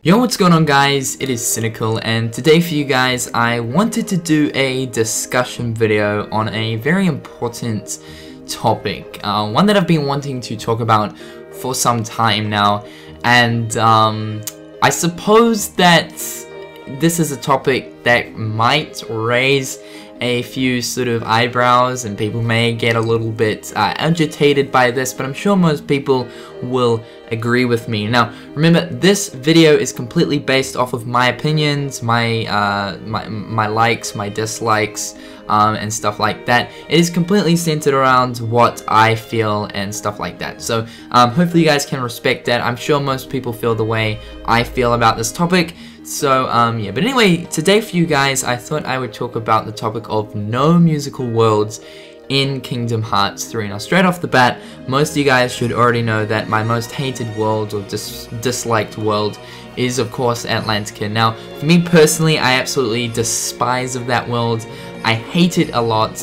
Yo, what's going on guys? It is Cynnnical, and today for you guys I wanted to do a discussion video on a very important topic, one that I've been wanting to talk about for some time now, and I suppose that this is a topic that might raise a few sort of eyebrows and people may get a little bit agitated by this, but I'm sure most people will agree with me. Now remember, this video is completely based off of my opinions, my likes, my dislikes, and stuff like that. It is completely centered around what I feel and stuff like that. So hopefully you guys can respect that. I'm sure most people feel the way I feel about this topic. So yeah, but anyway, today for you guys I thought I would talk about the topic of no musical worlds in Kingdom Hearts 3. Now straight off the bat, most of you guys should already know that my most hated world or disliked world is of course Atlantica. Now for me personally, I absolutely despise of that world. I hate it a lot.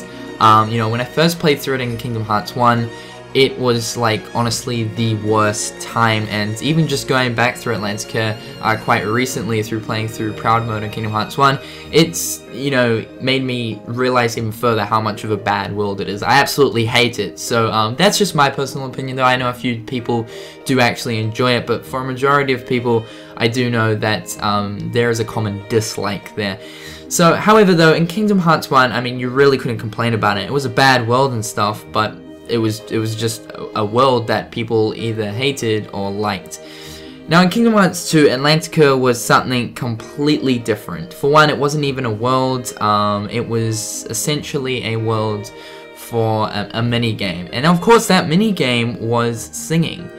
You know, when I first played through it in Kingdom Hearts 1, it was like honestly the worst time, and even just going back through Atlantica quite recently through playing through Proud Mode in Kingdom Hearts 1, it's, you know, made me realize even further how much of a bad world it is. I absolutely hate it. So that's just my personal opinion, though I know a few people do actually enjoy it, but for a majority of people I do know that there is a common dislike there. So however though, in Kingdom Hearts 1, I mean, you really couldn't complain about it. It was a bad world and stuff, but it was just a world that people either hated or liked. Now in Kingdom Hearts 2, Atlantica was something completely different. For one, it wasn't even a world, it was essentially a world for a mini-game. And of course that mini-game was singing,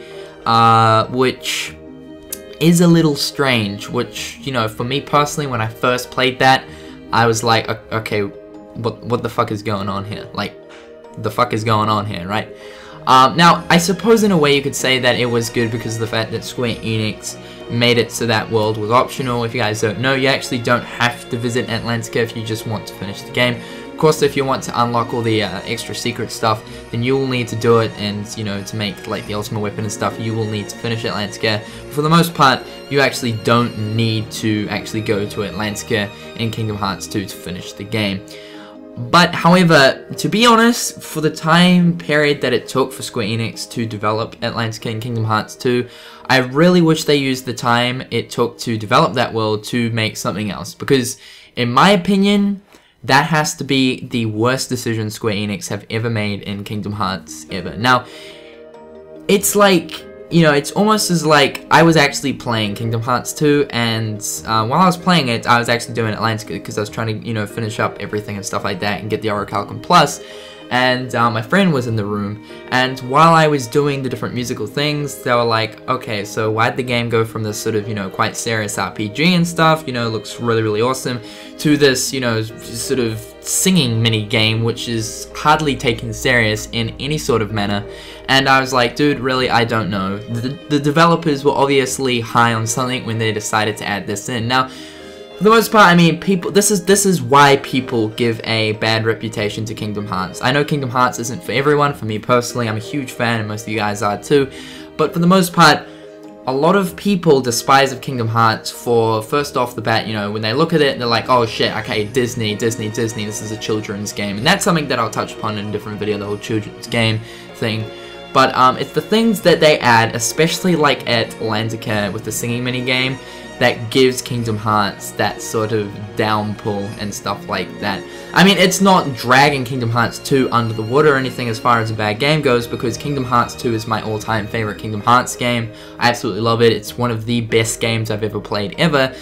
which is a little strange, which, you know, for me personally, when I first played that, I was like, okay, what the fuck is going on here? Like, the fuck is going on here, right? Now, I suppose in a way you could say that it was good because of the fact that Square Enix made it so that world was optional. If you guys don't know, you actually don't have to visit Atlantica if you just want to finish the game. Of course, if you want to unlock all the extra secret stuff, then you will need to do it, and, you know, to make like the ultimate weapon and stuff, you will need to finish Atlantica. For the most part, you actually don't need to actually go to Atlantica in Kingdom Hearts 2 to finish the game. But however, to be honest, for the time period that it took for Square Enix to develop Atlantica in Kingdom Hearts 2, I really wish they used the time it took to develop that world to make something else. Because, in my opinion, that has to be the worst decision Square Enix have ever made in Kingdom Hearts ever. Now, it's like, you know, it's almost as like I was actually playing Kingdom Hearts 2, and while I was playing it, I was actually doing Atlantica because I was trying to, you know, finish up everything and stuff like that and get the Orichalcum Plus, and my friend was in the room, and while I was doing the different musical things, they were like, okay, so why'd the game go from this sort of, you know, quite serious RPG and stuff, you know, looks really, really awesome, to this, you know, sort of singing mini game which is hardly taken serious in any sort of manner. And I was like, dude, really, I don't know. The developers were obviously high on something when they decided to add this in. Now, for the most part, I mean, people, this is why people give a bad reputation to Kingdom Hearts. I know Kingdom Hearts isn't for everyone. For me personally, I'm a huge fan, and most of you guys are too. But for the most part, a lot of people despise of Kingdom Hearts for, first off the bat, you know, when they look at it, they're like, oh shit, okay, Disney, this is a children's game. And that's something that I'll touch upon in a different video, the whole children's game thing. But it's the things that they add, especially like at Atlantica with the singing minigame, that gives Kingdom Hearts that sort of downpull and stuff like that. I mean, it's not dragging Kingdom Hearts 2 under the water or anything as far as a bad game goes, because Kingdom Hearts 2 is my all-time favorite Kingdom Hearts game. I absolutely love it. It's one of the best games I've ever played ever.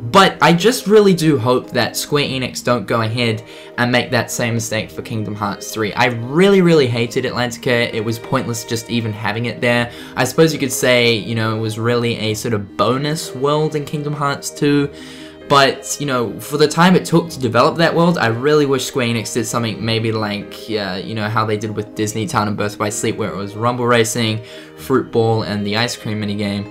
But I just really do hope that Square Enix don't go ahead and make that same mistake for Kingdom Hearts 3. I really, really hated Atlantica. It was pointless just even having it there. I suppose you could say, you know, it was really a sort of bonus world in Kingdom Hearts 2. But, you know, for the time it took to develop that world, I really wish Square Enix did something maybe like, you know, how they did with Disney Town and Birth by Sleep, where it was rumble racing fruit ball and the ice cream minigame,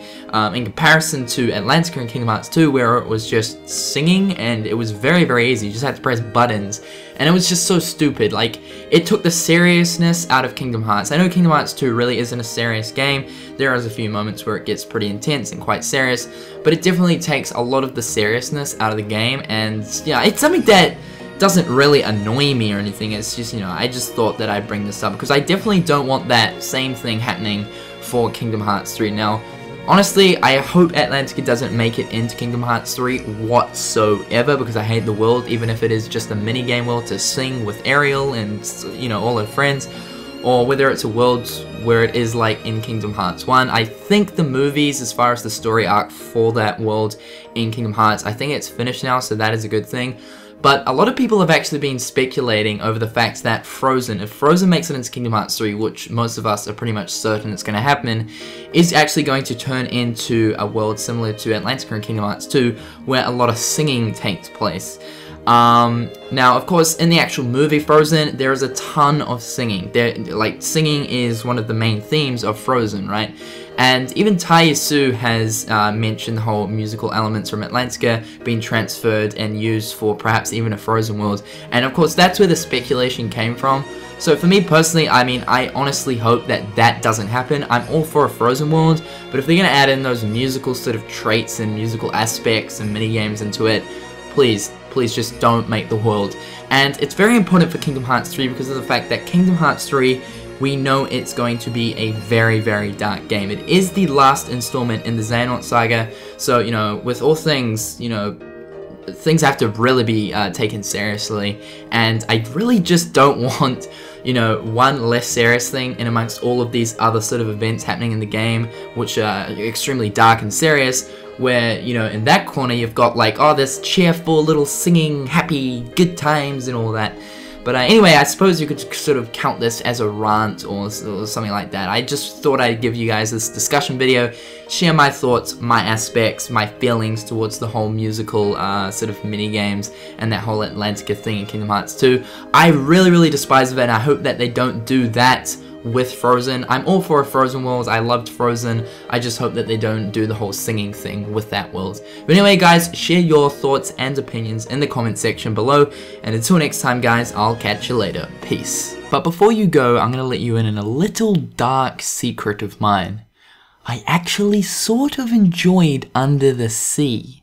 in comparison to Atlantica and Kingdom Hearts 2, where it was just singing and it was very, very easy. You just had to press buttons, and it was just so stupid. Like, it took the seriousness out of Kingdom Hearts. I know Kingdom Hearts 2 really isn't a serious game. There is a few moments where it gets pretty intense and quite serious, but it definitely takes a lot of the seriousness out of the game, and yeah, it's something that doesn't really annoy me or anything. It's just, you know, I just thought that I'd bring this up because I definitely don't want that same thing happening for Kingdom Hearts 3. Now, honestly, I hope Atlantica doesn't make it into Kingdom Hearts 3 whatsoever, because I hate the world, even if it is just a minigame world to sing with Ariel and, you know, all her friends, or whether it's a world where it is like in Kingdom Hearts 1. I think the movies, as far as the story arc for that world in Kingdom Hearts, I think it's finished now, so that is a good thing. But a lot of people have actually been speculating over the fact that Frozen, if Frozen makes it into Kingdom Hearts 3, which most of us are pretty much certain it's going to happen, is actually going to turn into a world similar to Atlantica and Kingdom Hearts 2, where a lot of singing takes place. Now, of course, in the actual movie Frozen, there is a ton of singing. Like, singing is one of the main themes of Frozen, right? And even Taiyasu has mentioned the whole musical elements from Atlantica being transferred and used for perhaps even a Frozen world. And of course, that's where the speculation came from. So for me personally, I mean, I honestly hope that that doesn't happen. I'm all for a Frozen world, but if they're going to add in those musical sort of traits and musical aspects and minigames into it, please just don't make the world. And it's very important for Kingdom Hearts 3 because of the fact that Kingdom Hearts 3, we know it's going to be a very, very dark game. It is the last installment in the Xehanort saga, so, you know, with all things, you know, things have to really be taken seriously, and I really just don't want, you know, one less serious thing in amongst all of these other sort of events happening in the game, which are extremely dark and serious, where, you know, in that corner you've got like, oh, this cheerful little singing, happy, good times and all that. But anyway, I suppose you could sort of count this as a rant or something like that. I just thought I'd give you guys this discussion video, share my thoughts, my aspects, my feelings towards the whole musical sort of mini-games and that whole Atlantica thing in Kingdom Hearts 2. I really, really despise it, and I hope that they don't do that with Frozen. I'm all for a Frozen world. I loved Frozen. I just hope that they don't do the whole singing thing with that world. But anyway, guys, share your thoughts and opinions in the comment section below. And until next time, guys, I'll catch you later. Peace. But before you go, I'm going to let you in on a little dark secret of mine. I actually sort of enjoyed Under the Sea.